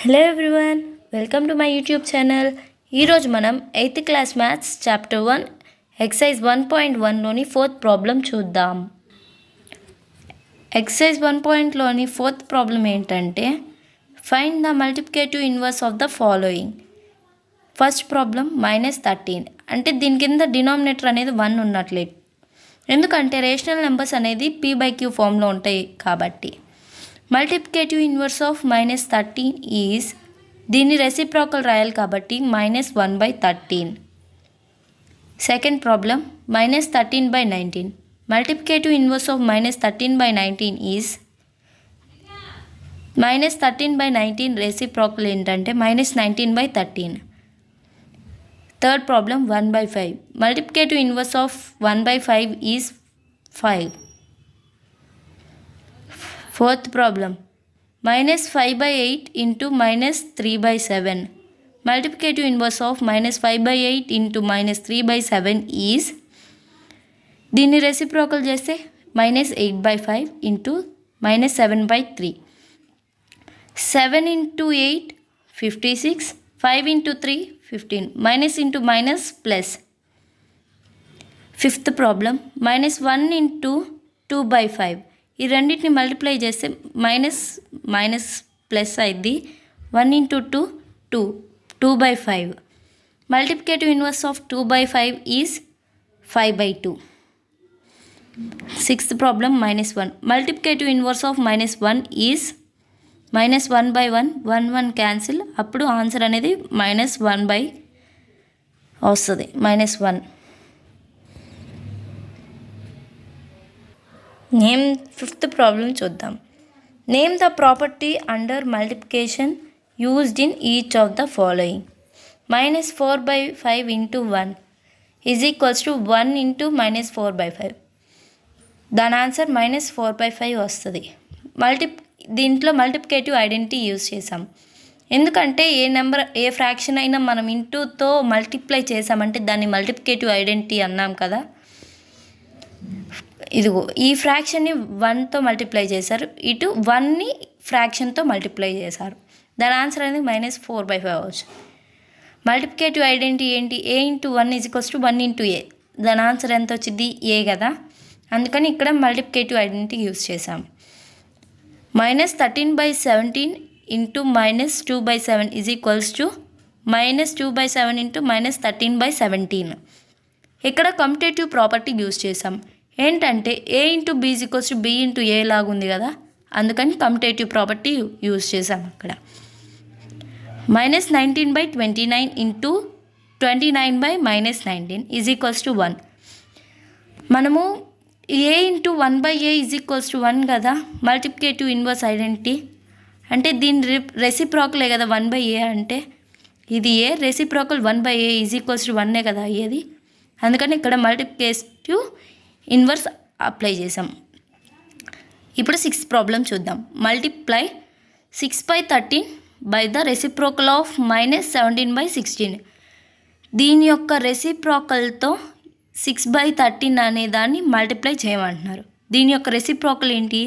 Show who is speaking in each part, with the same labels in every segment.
Speaker 1: Hello everyone, welcome to my YouTube channel. ఈరోజు మనం 8th class maths chapter 1 exercise 1.1లోని 4th problem చూద్దాం. Exercise 1.లోని 4th ప్రాబ్లం ఏంటంటే find the multiplicative inverse of the following. First problem -13 అంటే దీని కింద డినామినేటర్ అనేది 1 ఉన్నట్లే, ఎందుకంటే రేషనల్ నెంబర్స్ అనేది p/q ఫామ్లో ఉంటాయి కాబట్టి. మల్టిప్లికేటివ్ ఇన్వర్స్ ఆఫ్ -13 ఈజ్, దీన్ని రెసిప్రోకల్ రాయాలి కాబట్టి -1/13. Second problem -13/19. Multiplicative inverse of -13/19 is, -13/19 reciprocal ఏంటంటే -19/13. Third problem 1/5. Multiplicative inverse of 1/5 is 5. Fourth problem -5/8 into -3/7. Multiplicative inverse of -5/8 into -3/7 is, దీన్ని రెసిప్రోకల్ చేస్తే -8/5 into -7/3. 7 into 8 56, 5 into 3 15, minus into minus plus. Fifth problem -1 into 2/5. ఈ రెండింటిని multiply చేస్తే minus plus అయింది. 1 into 2 2, 2/5. Multiplicative inverse of 2/5 is 5/2. Sixth problem -1. Multiplicative inverse of -1 is -1/1, 1 cancel, అప్పుడు answer అనేది -1 వస్తుంది, -1. Name fifth problem చూద్దాం. Name the property under multiplication used in each of the following. -4/5 into 1 is equals to 1 into -4/5. దాని answer -4/5 వస్తుంది. దీంట్లో multiplicative identity use చేసాం, ఎందుకంటే ఏ fraction అయినా మనం ఇంటూతో మల్టిప్లై చేసామంటే దాన్ని మల్టిప్లికేటివ్ ఐడెంటిటీ అన్నాం కదా. ఇదిగో ఈ ఫ్రాక్షన్ని 1తో మల్టిప్లై చేశారు, ఇటు 1ని ఫ్రాక్షన్తో మల్టిప్లై చేశారు, దాని ఆన్సర్ అనేది -4/5 అవచ్చు. మల్టిప్లికేటివ్ ఐడెంటిటీ ఏంటి? a into 1 = 1 into a. దాని ఆన్సర్ ఎంత వచ్చింది? a కదా, అందుకని ఇక్కడ మల్టిప్లికేటివ్ ఐడెంటిటీ యూజ్ చేసాం. -13/17 into -2/7 is equals to -2/7 into -13/17. ఇక్కడ కమ్యుటేటివ్ ప్రాపర్టీ యూజ్ చేసాం. ఏంటంటే a into b = b into a లాగా ఉంది కదా, అందుకని కమ్యుటేటివ్ ప్రాపర్టీ యూజ్ చేసాం అక్కడ. -19/29 into 29/-19 ఈజ్ ఈక్వల్స్ టు 1. మనము a into 1/a is equals to 1 కదా, మల్టిప్లికేటివ్ ఇన్వర్స్ ఐడెంటిటీ అంటే దీని రెసిప్రోకలే కదా 1/a అంటే. ఇది a reciprocal 1/a is equals to 1 కదా అయ్యేది, అందుకని ఇక్కడ మల్టిప్లికేటివ్ ఇన్వర్స్ అప్లై చేసాం. ఇప్పుడు 6th ప్రాబ్లం చూద్దాం. Multiply 6/13 by the reciprocal of -17/16. దీని యొక్క రెసిప్రోకల్తో 6/13 అనే దాన్ని మల్టిప్లై చేయమంటున్నారు. దీని యొక్క రెసిప్రోకల్ ఏంటి?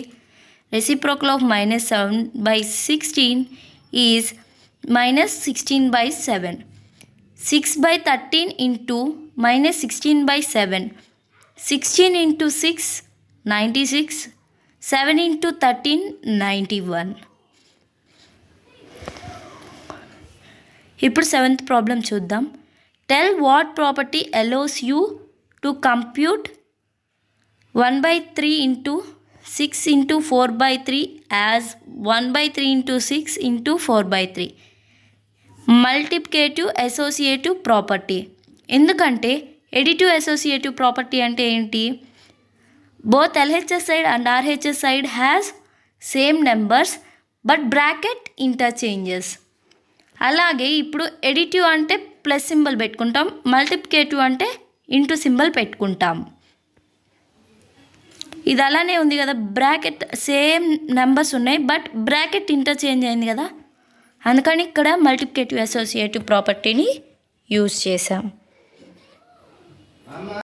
Speaker 1: Reciprocal of -7/16 is -16/7. 6/13 into -16/7. 16 into 6 96, 7 into 13 91. ఇప్పుడు 7th ప్రాబ్లం చూద్దాం. Tell what property allows you to compute 1/3 into 6 into 4/3 as 1/3 into 6 into 4/3. Multiplicative associative property. ఎందుకంటే ఎడిటివ్ అసోసియేటివ్ ప్రాపర్టీ అంటే ఏంటి? Both LHS side and RHS side has same numbers but bracket interchanges. అలాగే ఇప్పుడు additive అంటే plus symbol పెట్టుకుంటాం, multiplicative అంటే into symbol పెట్టుకుంటాం. ఇది అలానే ఉంది కదా, బ్రాకెట్ సేమ్ నెంబర్స్ ఉన్నాయి బట్ బ్రాకెట్ ఇంటర్చేంజ్ అయింది కదా, అందుకని ఇక్కడ మల్టిప్లికేటివ్ అసోసియేటివ్ ప్రాపర్టీని యూజ్ చేసాం.